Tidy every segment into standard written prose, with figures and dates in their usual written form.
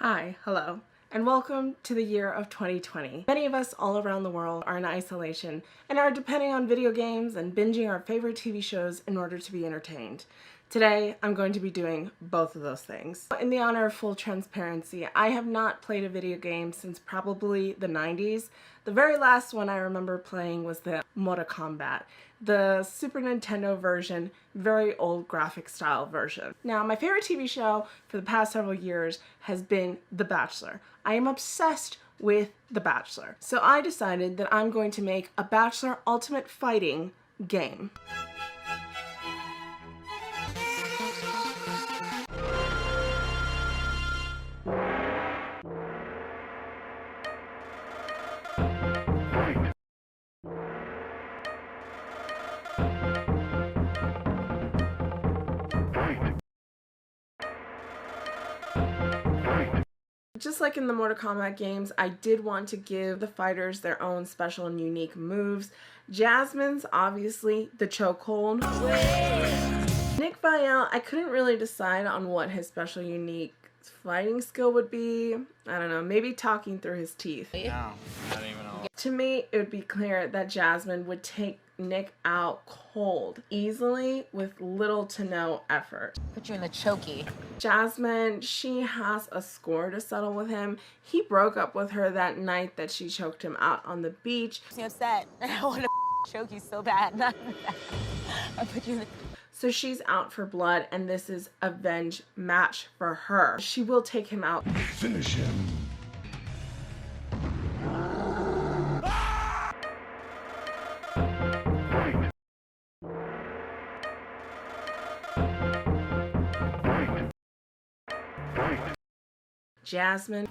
Hi, hello, and welcome to the year of 2020. Many of us all around the world are in isolation and are depending on video games and binging our favorite TV shows in order to be entertained. Today, I'm going to be doing both of those things. In the honor of full transparency, I have not played a video game since probably the 90s. The very last one I remember playing was the Mortal Kombat, the Super Nintendo version, very old graphic style version. Now, my favorite TV show for the past several years has been The Bachelor. I am obsessed with The Bachelor. So I decided that I'm going to make a Bachelor Ultimate Fighting game. Just like in the Mortal Kombat games, I did want to give the fighters their own special and unique moves. Jasmine's obviously the chokehold. Nick Vial, I couldn't really decide on what his special unique fighting skill would be. I don't know, maybe talking through his teeth. No, I don't even know. To me, it would be clear that Jasmine would take Nick out cold, easily, with little to no effort. Put you in the chokey. Jasmine, she has a score to settle with him. He broke up with her that night that she choked him out on the beach. I'm upset. I want to choke you so bad. I put you in the... So she's out for blood, and this is a revenge match for her. She will take him out. Finish him. Jasmine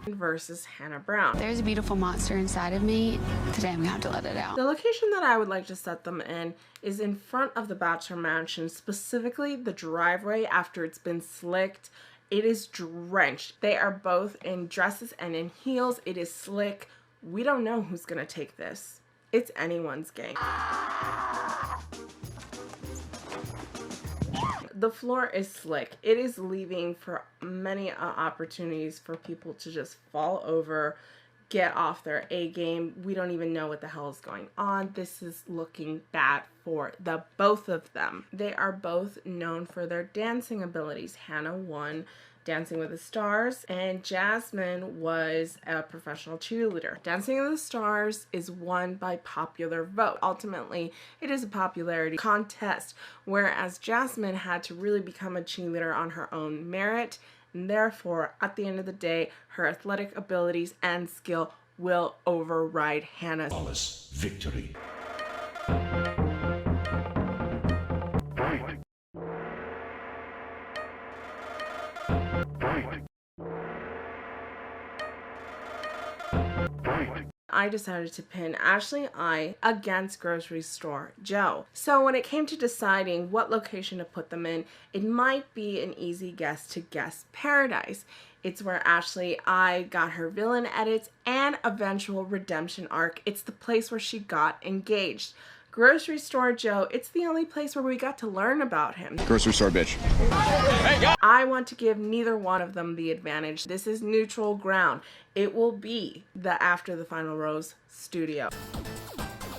versus Hannah Brown. There's a beautiful monster inside of me. Today I'm gonna have to let it out. The location that I would like to set them in is in front of the Bachelor Mansion, specifically the driveway after it's been slicked. It is drenched. They are both in dresses and in heels. It is slick. We don't know who's gonna take this. It's anyone's game. The floor is slick. It is leaving for many opportunities for people to just fall over, get off their A game. We don't even know what the hell is going on. This is looking bad for the both of them. They are both known for their dancing abilities. Hannah won Dancing with the Stars, and Jasmine was a professional cheerleader. Dancing with the Stars is won by popular vote. Ultimately, it is a popularity contest, whereas Jasmine had to really become a cheerleader on her own merit, and therefore, at the end of the day, her athletic abilities and skill will override Hannah's. Flawless victory. I decided to pin Ashley I against Grocery Store Joe. So when it came to deciding what location to put them in, it might be an easy guess to guess Paradise. It's where Ashley I got her villain edits and eventual redemption arc. It's the place where she got engaged. Grocery Store Joe, it's the only place where we got to learn about him. Grocery store bitch. I want to give neither one of them the advantage. This is neutral ground. It will be the After the Final Rose studio.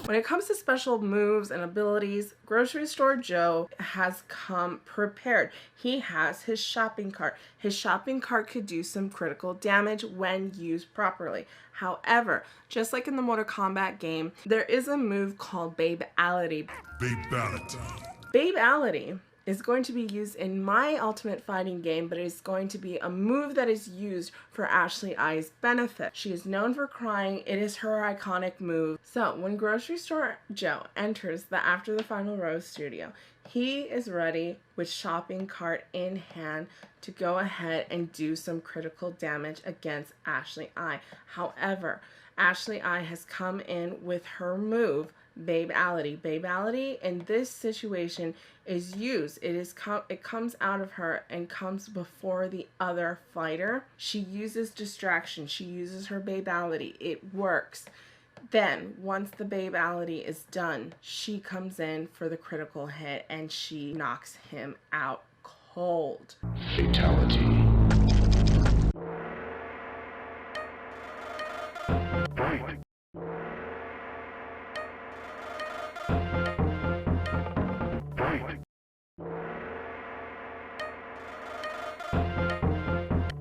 When it comes to special moves and abilities, Grocery Store Joe has come prepared. He has his shopping cart. His shopping cart could do some critical damage when used properly. However, just like in the Mortal Kombat game, there is a move called Babe-ality. Babe-ality. Babe-ality is going to be used in my Ultimate Fighting game, but it is going to be a move that is used for Ashley I's benefit. She is known for crying. It is her iconic move. So when Grocery Store Joe enters the After the Final Rose studio, he is ready with shopping cart in hand to go ahead and do some critical damage against Ashley I. However, Ashley I has come in with her move, Babe-ality. Babe-ality in this situation is used. It comes out of her and comes before the other fighter. She uses distraction. She uses her Babe-ality. It works. Then, once the Babe-ality is done, she comes in for the critical hit and she knocks him out cold. Fatality. Fight. Fight.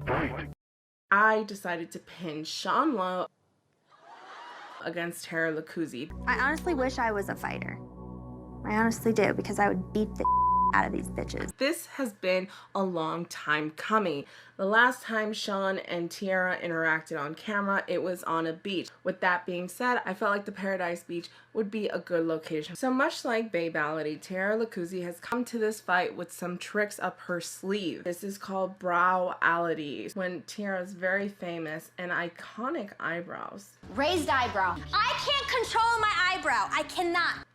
Fight. I decided to pin Sean Lowe against Tara Lacuzzi. I honestly wish I was a fighter. I honestly do, because I would beat the out of these bitches. This has been a long time coming. The last time Sean and Tiara interacted on camera, it was on a beach. With that being said, I felt like the Paradise Beach would be a good location. So much like Babality, Tara Lacuzzi has come to this fight with some tricks up her sleeve. This is called Browality, when Tiara's very famous and iconic eyebrows Raised eyebrow. I can't control my eyebrow. I cannot.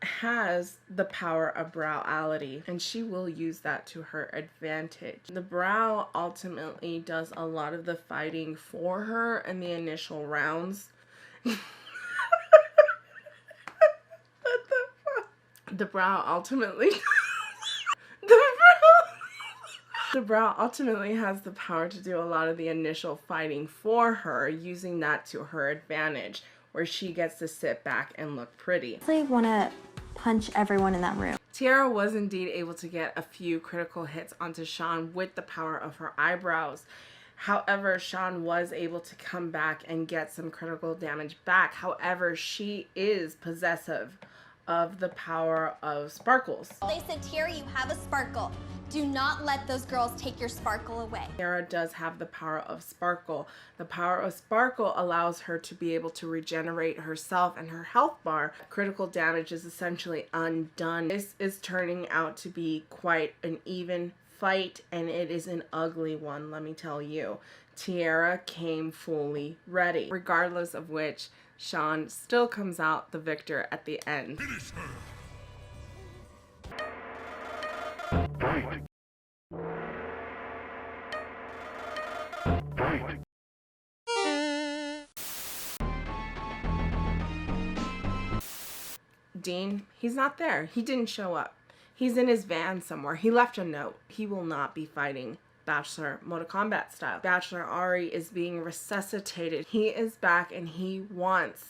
has the power of browality, and she will use that to her advantage. The brow ultimately does a lot of the fighting for her in the initial rounds. The brow ultimately The brow ultimately has the power to do a lot of the initial fighting for her, using that to her advantage, where she gets to sit back and look pretty. I want to punch everyone in that room. Tiara was indeed able to get a few critical hits onto Sean with the power of her eyebrows. However, Sean was able to come back and get some critical damage back. However, she is possessive of the power of sparkles. They said, Tiara, you have a sparkle. Do not let those girls take your sparkle away. Tiara does have the power of sparkle. The power of sparkle allows her to be able to regenerate herself and her health bar. Critical damage is essentially undone. This is turning out to be quite an even fight, and it is an ugly one, let me tell you. Tiara came fully ready, regardless of which Sean still comes out the victor at the end. Finish her. Fight. Fight. Dean, he's not there. He didn't show up. He's in his van somewhere. He left a note. He will not be fighting Bachelor Mortal Kombat style. Bachelor Ari is being resuscitated. He is back and he wants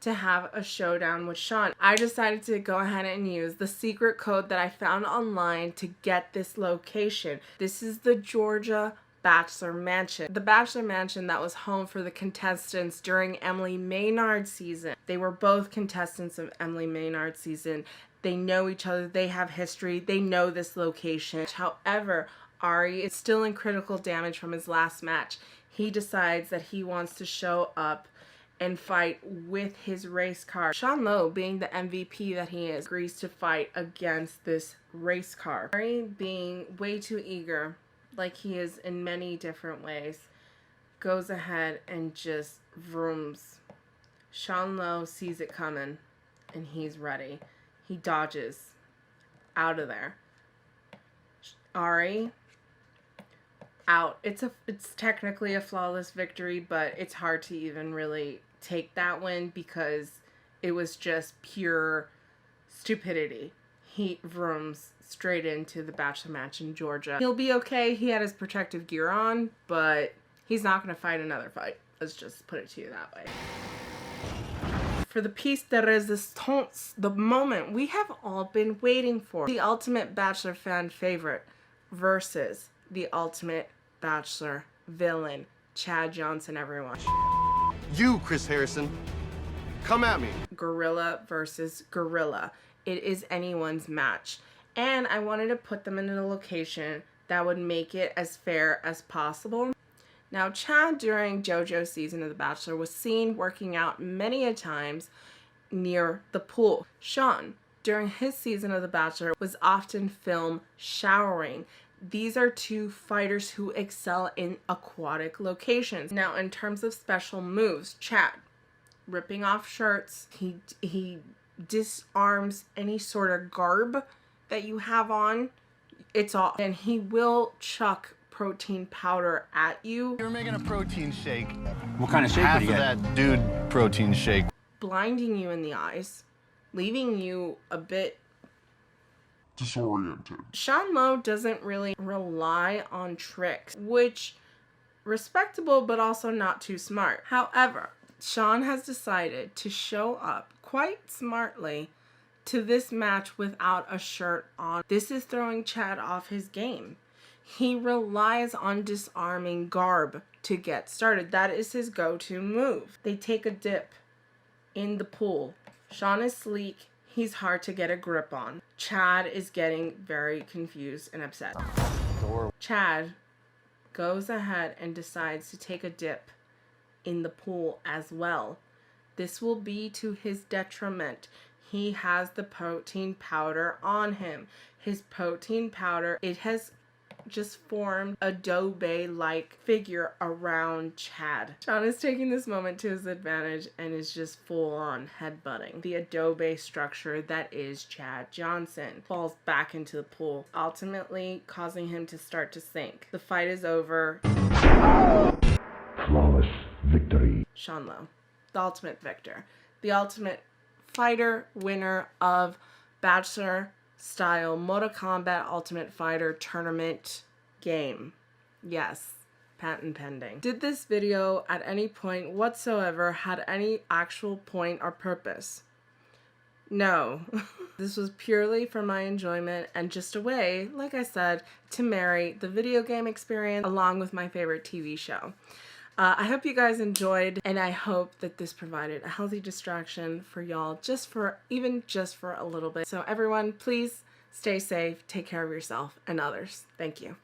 to have a showdown with Sean. I decided to go ahead and use the secret code that I found online to get this location. This is the Georgia Bachelor Mansion. The Bachelor Mansion that was home for the contestants during Emily Maynard's season. They were both contestants of Emily Maynard's season. They know each other. They have history. They know this location. However, Ari is still in critical damage from his last match. He decides that he wants to show up and fight with his race car. Sean Lowe, being the MVP that he is, agrees to fight against this race car. Ari, being way too eager, like he is in many different ways, goes ahead and just vrooms. Sean Lowe sees it coming and he's ready. He dodges out of there. Ari, out. It's technically a flawless victory, but it's hard to even really take that win because it was just pure stupidity. He vrooms straight into the Bachelor match in Georgia. He'll be okay. He had his protective gear on, but he's not going to fight another fight. Let's just put it to you that way. For the piece de resistance, the moment we have all been waiting for. The ultimate Bachelor fan favorite versus the ultimate Bachelor villain. Chad Johnson, everyone. You, Chris Harrison, come at me. Gorilla versus gorilla. It is anyone's match. And I wanted to put them in a location that would make it as fair as possible. Now, Chad, during JoJo's season of The Bachelor, was seen working out many a times near the pool. Sean, during his season of The Bachelor, was often filmed showering. These are two fighters who excel in aquatic locations. Now, in terms of special moves, Chad, ripping off shirts, he disarms any sort of garb that you have on. It's off. And he will chuck protein powder at you. You're making a protein shake. What kind of shake Half would you of get? that dude protein shake. Blinding you in the eyes, leaving you a bit disoriented. Sean Lowe doesn't really rely on tricks, which respectable but also not too smart. However, Sean has decided to show up quite smartly to this match without a shirt on. This is throwing Chad off his game. He relies on disarming garb to get started. That is his go-to move. They take a dip in the pool. Sean is sleek. He's hard to get a grip on. Chad is getting very confused and upset. Chad goes ahead and decides to take a dip in the pool as well. This will be to his detriment. He has the protein powder on him. His protein powder, it has just formed a Adobe-like figure around Chad. Sean is taking this moment to his advantage and is just full-on headbutting the Adobe structure that is Chad Johnson. Falls back into the pool, ultimately causing him to start to sink. The fight is over. Flawless victory. Sean Lowe, the ultimate victor. The ultimate fighter, winner of Bachelor style Mortal Kombat Ultimate Fighter tournament game. Yes, patent pending. Did this video at any point whatsoever had any actual point or purpose? No. This was purely for my enjoyment and just a way, like I said, to marry the video game experience along with my favorite TV show. I hope you guys enjoyed, and I hope that this provided a healthy distraction for y'all, even just for a little bit. So everyone, please stay safe, take care of yourself and others. Thank you.